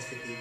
people.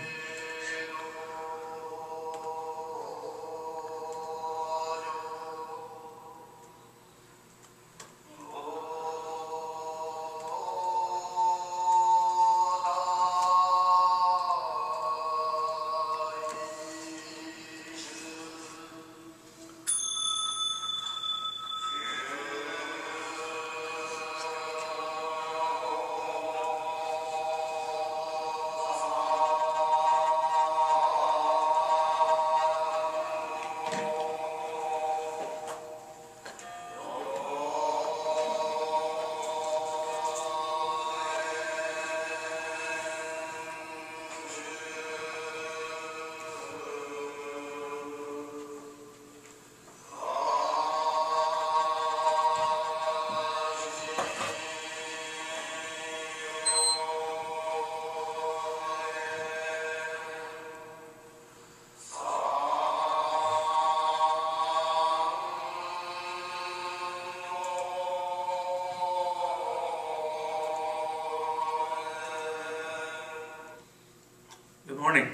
Good morning.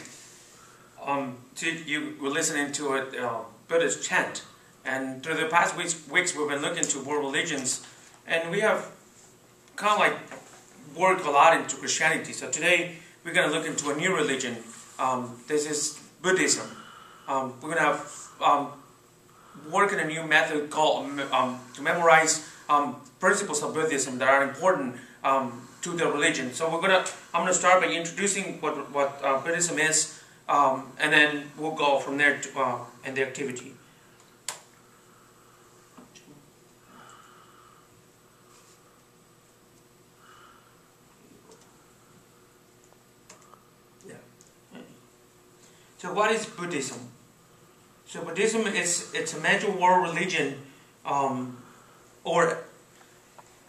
You were listening to a Buddhist chant, and through the past weeks we've been looking to world religions, and we have kind of like worked a lot into Christianity. So today we're going to look into a new religion. This is Buddhism. We're going to have work in a new method called to memorize principles of Buddhism that are important to the religion. So I'm going to start by introducing what Buddhism is, and then we'll go from there to in the activity. Yeah. So what is Buddhism? So Buddhism it's a major world religion, or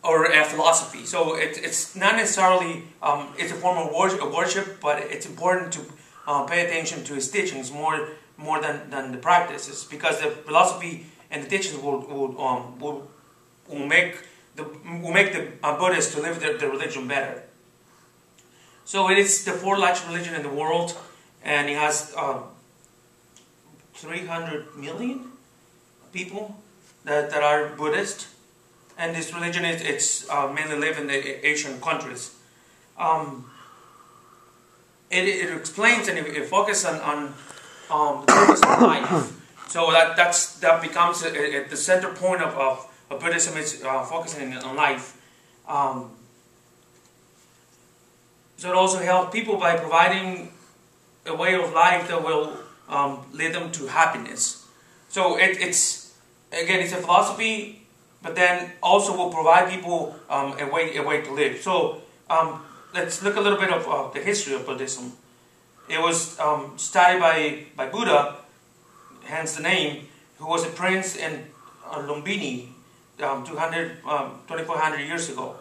a philosophy. So it's not necessarily it's a form of worship, but it's important to pay attention to its teachings more than the practices, because the philosophy and the teachings will make the Buddhists to live the religion better. So it is the fourth largest religion in the world, and it has 300 million people that are Buddhist. And this religion it's mainly live in the Asian countries. It explains and it focuses on the purpose of life. So that becomes the center point of Buddhism is focusing on life. So it also helps people by providing a way of life that will lead them to happiness. So it's a philosophy, but then also will provide people a way to live. So let's look a little bit of the history of Buddhism. It was studied by Buddha, hence the name, who was a prince in Lumbini 2,400 years ago.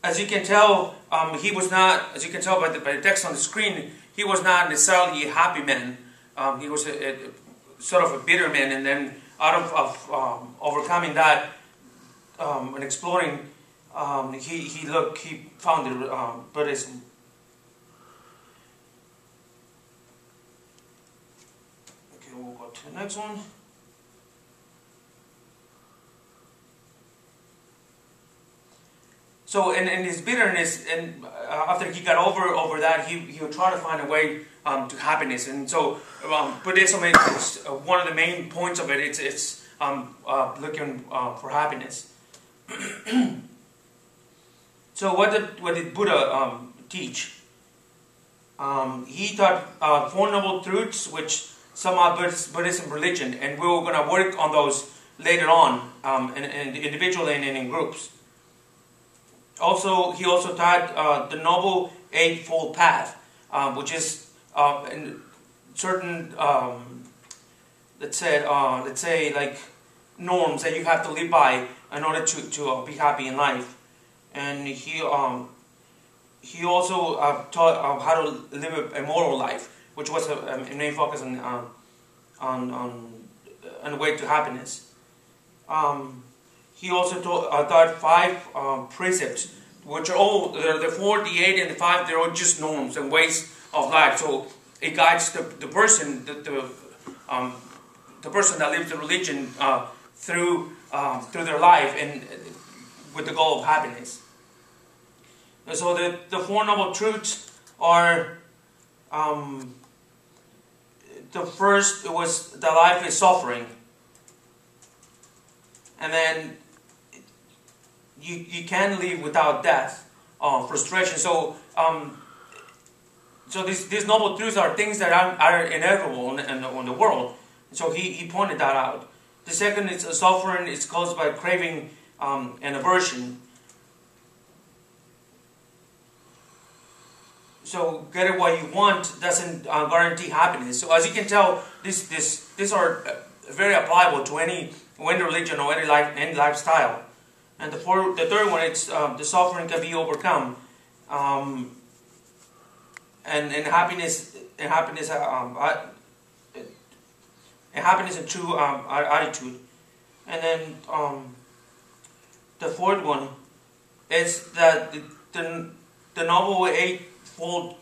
As you can tell, he was not, as you can tell by the text on the screen, he was not necessarily a happy man. He was a sort of a bitter man, and then out of overcoming that and exploring, he founded Buddhism. Okay, we'll go to the next one. So in his bitterness, and after he got over that, he would try to find a way to happiness. And so Buddhism is one of the main points of it. It's looking for happiness. So what did Buddha teach? He taught Four Noble Truths, which sum up Buddhism religion, and we're going to work on those later on, individually and in groups. He also taught the Noble Eightfold Path, which is in certain, let's say like norms that you have to live by in order to be happy in life. And he also taught how to live a moral life, which was a main focus on the way to happiness. He also taught 5 precepts which are all the 4, the 8, and the 5. They're all just norms and ways of life. So it guides the person, the person that lives the religion through their life and with the goal of happiness. And so the 4 noble truths are, the first was that life is suffering, and then you can't live without death, frustration. So these noble truths are things that are inevitable in the world. So he pointed that out. The second is suffering is caused by craving and aversion. So getting what you want doesn't guarantee happiness. So as you can tell, these are very applicable to any religion or any lifestyle. And the third one, it's the suffering can be overcome, and happiness and true attitude. And then the fourth one is that the Noble Eightfold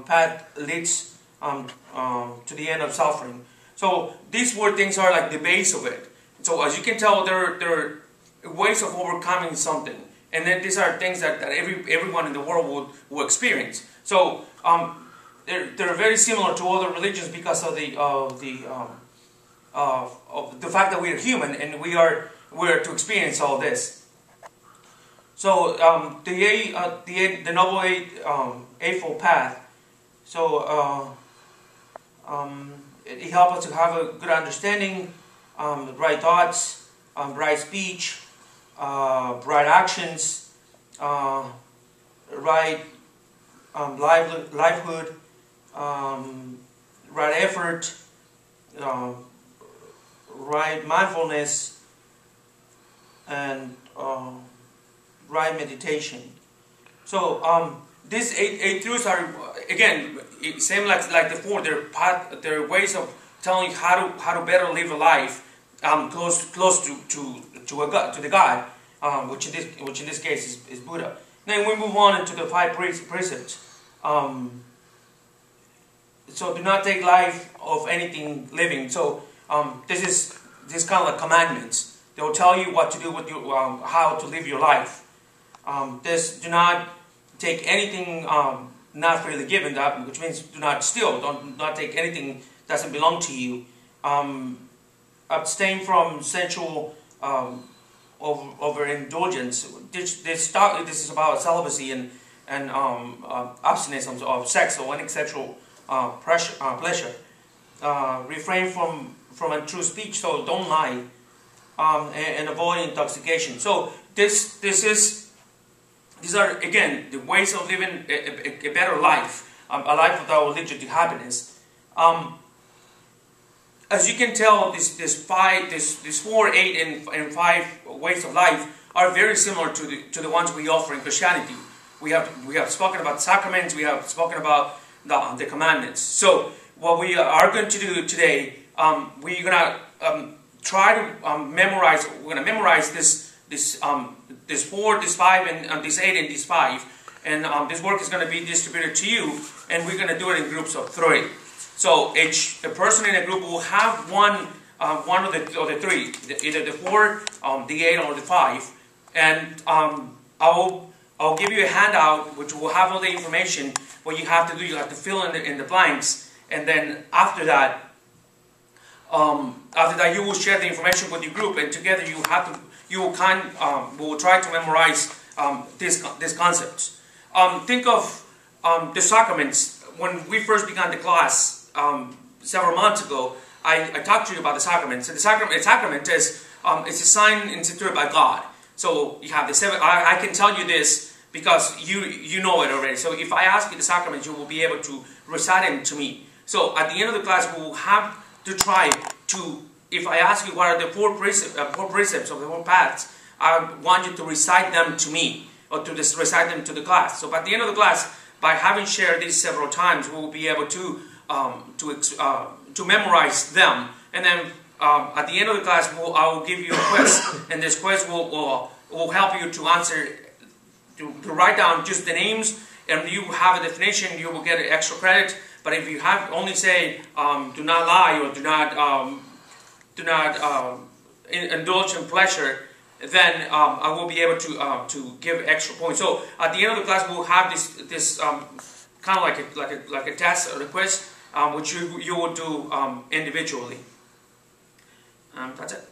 Path leads to the end of suffering. So these four things are like the base of it. So as you can tell, they're ways of overcoming something, and then these are things that everyone in the world will experience. So they're very similar to other religions because of the fact that we are human and we're to experience all this. So the Noble Eightfold Path. So it helps us to have a good understanding, right thoughts, right speech, right actions, right livelihood, right effort, right mindfulness, and right meditation. So these eight truths are, again, same like the four. They're ways of telling you how to better live a life close to the God, which in this case is Buddha. Then we move on into the 5 precepts. So do not take life of anything living. So this kind of like commandments. They will tell you what to do with your, how to live your life. Do not take anything not freely given, which means do not steal. Do not take anything that doesn't belong to you. Abstain from sensual overindulgence. This is about celibacy and abstinence of sex or any sexual pleasure. Refrain from untrue speech, so don't lie, and avoid intoxication. So these are again the ways of living a better life, a life that will lead you to happiness. As you can tell, these 4, 8, and 5 ways of life are very similar to the ones we offer in Christianity. We have spoken about sacraments. We have spoken about the commandments. So what we are going to do today, we're gonna try to memorize. We're gonna memorize this 4, this 5, and this 8, and this 5. And this work is going to be distributed to you, and we're going to do it in groups of 3. So each person in a group will have one of the 3, either the 4, the 8, or the 5. And I'll give you a handout which will have all the information. What you have to do, you have to fill in the blanks, and then after that, you will share the information with your group, and together we will try to memorize these concepts. Think of the sacraments. When we first began the class several months ago, I talked to you about the sacraments. And the sacrament is it's a sign instituted by God. So you have the 7. I can tell you this because you know it already. So if I ask you the sacraments, you will be able to recite them to me. So at the end of the class, we will have to try to. If I ask you what are the 4 precepts of the 4 paths, I want you to recite them to me, or to just recite them to the class. So by the end of the class, by having shared these several times, we will be able to memorize them. And then at the end of the class, I will give you a quiz, and this quiz will help you to answer to write down just the names, and you have a definition, you will get extra credit. But if you have only say do not lie or do not indulge in pleasure, then I will be able to give extra points. So at the end of the class, we'll have this kind of like a test or a quiz, which you will do individually. That's it.